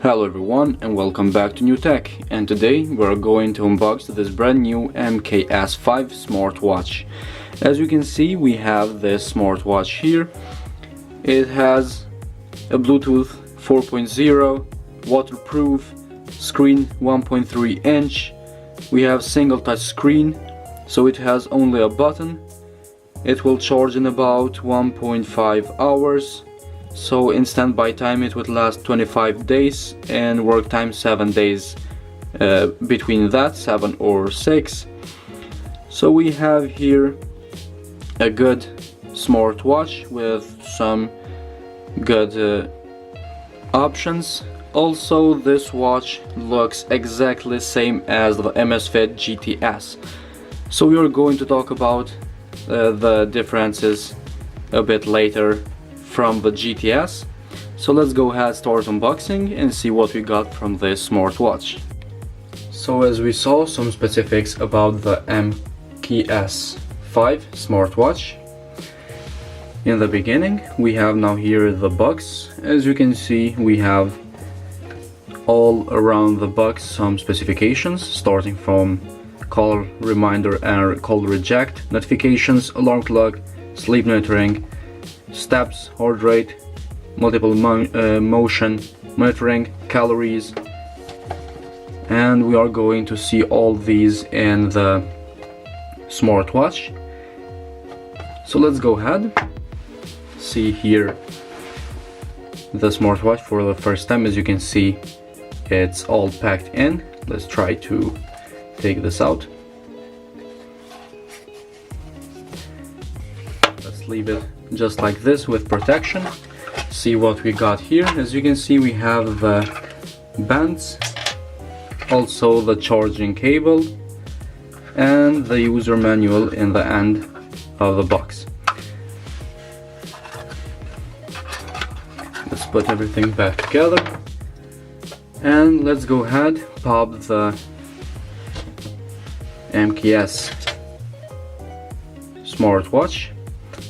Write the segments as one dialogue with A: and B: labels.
A: Hello everyone and welcome back to New Tech, and today we're going to unbox this brand new MKS5 smartwatch. As you can see, we have this smartwatch here. It has a Bluetooth 4.0, waterproof, screen 1.3 inch. We have single touch screen, so it has only a button. It will charge in about 1.5 hours. So in standby time it would last 25 days and work time 7 days, between that 7 or 6. So we have here a good smartwatch with some good options. Also, this watch looks exactly same as the MSFit GTS. So we are going to talk about the differences a bit later from the GTS. So let's go ahead, start unboxing and see what we got from this smartwatch. So as we saw some specifics about the MKS5 smartwatch. In the beginning we have now here the box. As you can see, we have all around the box some specifications, starting from call reminder and call reject, notifications, alarm clock, sleep monitoring, steps, heart rate, multiple motion monitoring, calories, and we are going to see all these in the smartwatch. So let's go ahead, see here the smartwatch for the first time. As you can see, it's all packed in. Let's try to take this out. Let's leave it just like this with protection. See what we got here. As you can see, we have the bands, also the charging cable, and the user manual in the end of the box. Let's put everything back together and let's go ahead, pop the MKS smartwatch.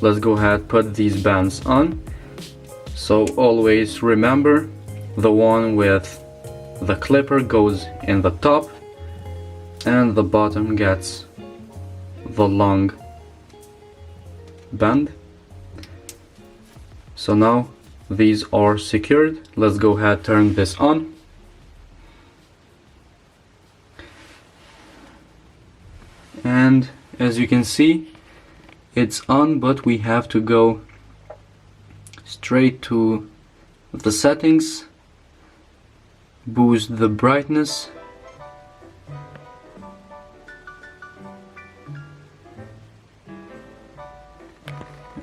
A: Let's go ahead, put these bands on. So always remember, the one with the clipper goes in the top and the bottom gets the long band. So now these are secured. Let's go ahead, turn this on. And as you can see, it's on, but we have to go straight to the settings, boost the brightness,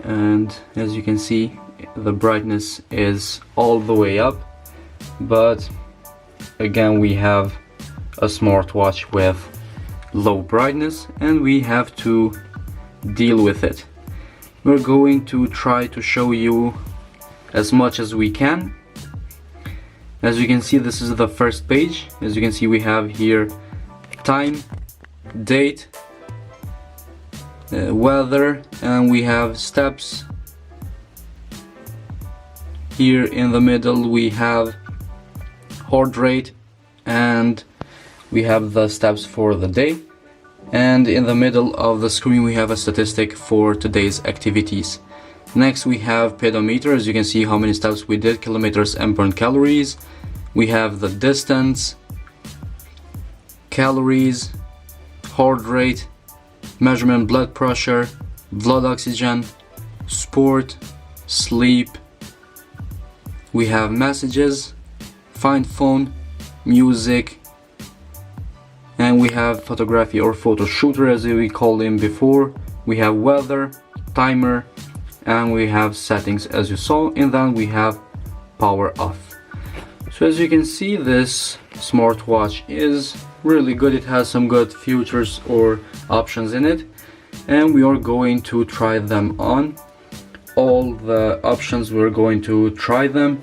A: and as you can see, the brightness is all the way up. But again, we have a smartwatch with low brightness and we have to deal with it. We're going to try to show you as much as we can. As you can see, this is the first page. As you can see, we have here time, date, weather, and we have steps. Here in the middle we have heart rate and we have the steps for the day. And in the middle of the screen we have a statistic for today's activities. Next we have pedometer. As you can see, how many steps we did, kilometers and burned calories. We have the distance, calories, heart rate, measurement blood pressure, blood oxygen, sport, sleep. We have messages, find phone, music, and we have photography or photo shooter as we called him before. We have weather, timer, and we have settings as you saw, and then we have power off. So as you can see, this smartwatch is really good. It has some good features or options in it, and we are going to try them on. All the options, we're going to try them,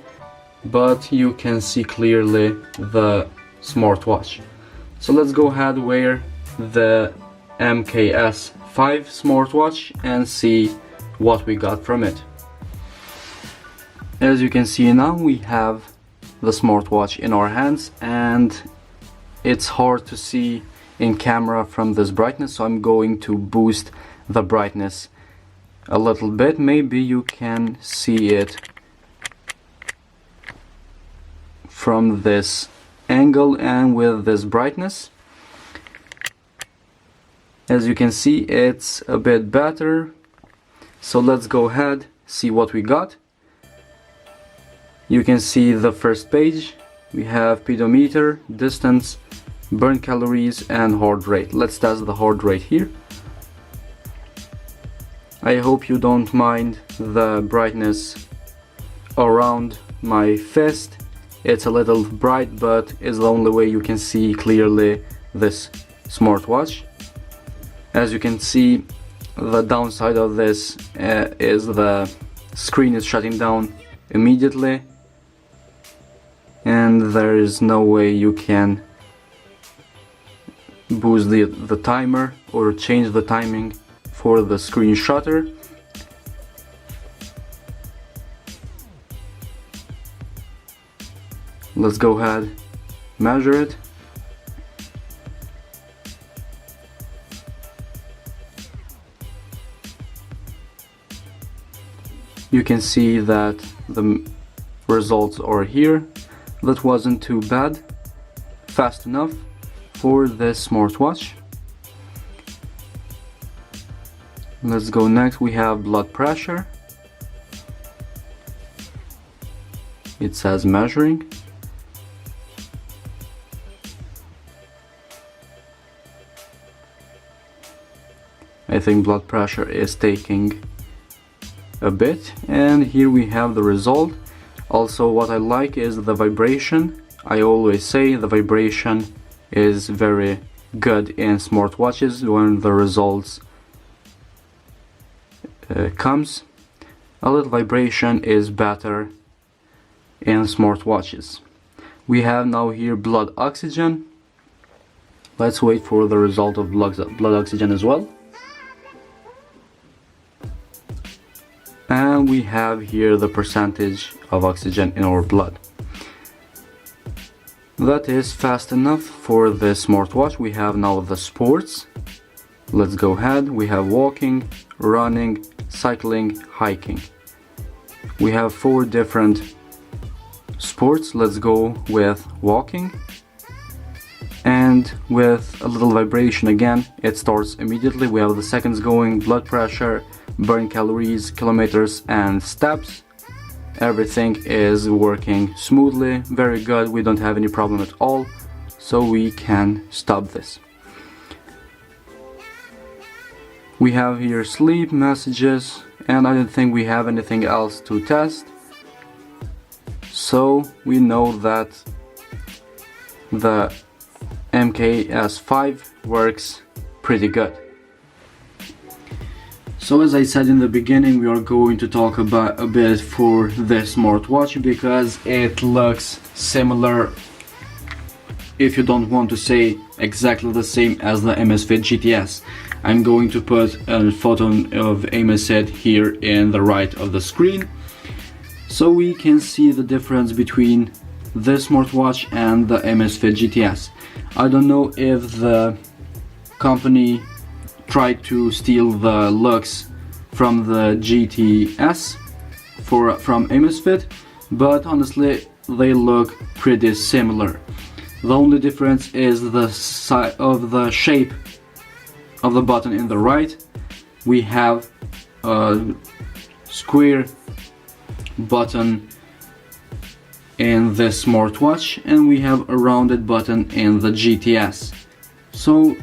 A: but you can see clearly the smartwatch. So let's go ahead, wear the MKS5 smartwatch and see what we got from it. As you can see now, we have the smartwatch in our hands, and it's hard to see in camera from this brightness, so I'm going to boost the brightness a little bit. Maybe you can see it from this angle and with this brightness. As you can see, it's a bit better. So let's go ahead, see what we got. You can see the first page. We have pedometer, distance, burn calories, and heart rate. Let's test the heart rate here. I hope you don't mind the brightness around my fist. It's a little bright, but it's the only way you can see clearly this smartwatch. As you can see, the downside of this is the screen is shutting down immediately, and there is no way you can boost the timer or change the timing for the screen shutter. Let's go ahead, measure it. You can see that the results are here. That wasn't too bad, fast enough for this smartwatch. Let's go next. We have blood pressure. It says measuring. I think blood pressure is taking a bit, and here we have the result. Also, what I like is the vibration. I always say the vibration is very good in smartwatches when the results comes. A little vibration is better in smartwatches. We have now here blood oxygen. Let's wait for the result of blood oxygen as well. And we have here the percentage of oxygen in our blood. That is fast enough for the smartwatch. We have now the sports. Let's go ahead. We have walking, running, cycling, hiking. We have 4 different sports. Let's go with walking. And with a little vibration again, it starts immediately. We have the seconds going, blood pressure, burn calories, kilometers, and steps. Everything is working smoothly, very good. We don't have any problem at all, so we can stop this. We have here sleep, messages, and I don't think we have anything else to test. So we know that the MKS5 works pretty good. So as I said in the beginning, we are going to talk about a bit for this smartwatch because it looks similar, if you don't want to say exactly the same as the Amazfit GTS. I'm going to put a photo of Amazfit here in the right of the screen, so we can see the difference between this smartwatch and the Amazfit GTS. I don't know if the company tried to steal the looks from the GTS from Amazfit, but honestly they look pretty similar. The only difference is the size of the shape of the button in the right. We have a square button in this smartwatch, and we have a rounded button in the GTS. So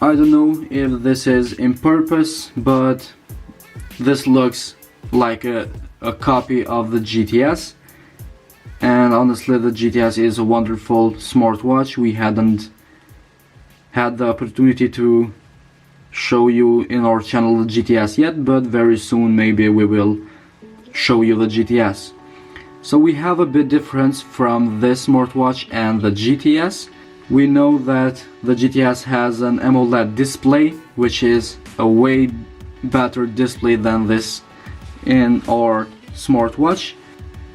A: I don't know if this is in purpose, but this looks like a copy of the GTS. And honestly, the GTS is a wonderful smartwatch. We hadn't had the opportunity to show you in our channel the GTS yet, but very soon maybe we will show you the GTS. So we have a bit difference from this smartwatch and the GTS. We know that the GTS has an AMOLED display, which is a way better display than this in our smartwatch.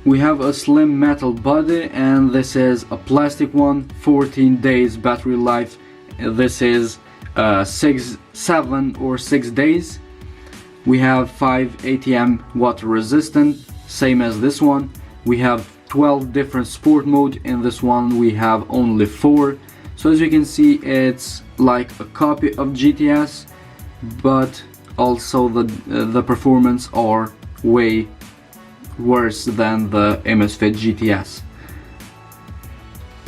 A: We have a slim metal body, and this is a plastic one, 14 days battery life. This is 7 or 6 days. We have 5 ATM water resistant, same as this one. We have 12 different sport mode. In this one we have only 4. So as you can see, it's like a copy of GTS, but also the performance are way worse than the MSFit GTS.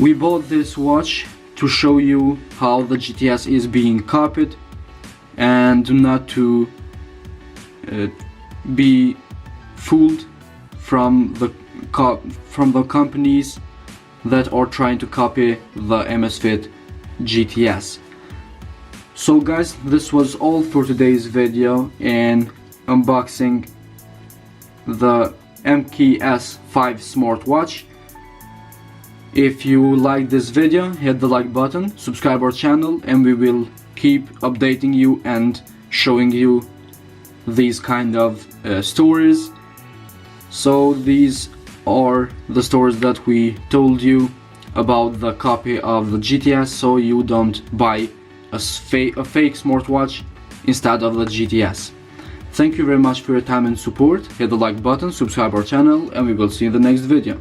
A: We bought this watch to show you how the GTS is being copied, and not to be fooled from the companies that are trying to copy the MSFit GTS. So guys, this was all for today's video in unboxing the MKS5 smartwatch. If you like this video, hit the like button, subscribe our channel, and we will keep updating you and showing you these kind of stories. So these are the stories that we told you about the copy of the GTS, so you don't buy a fake smartwatch instead of the GTS. Thank you very much for your time and support. Hit the like button, subscribe our channel, and we will see you in the next video.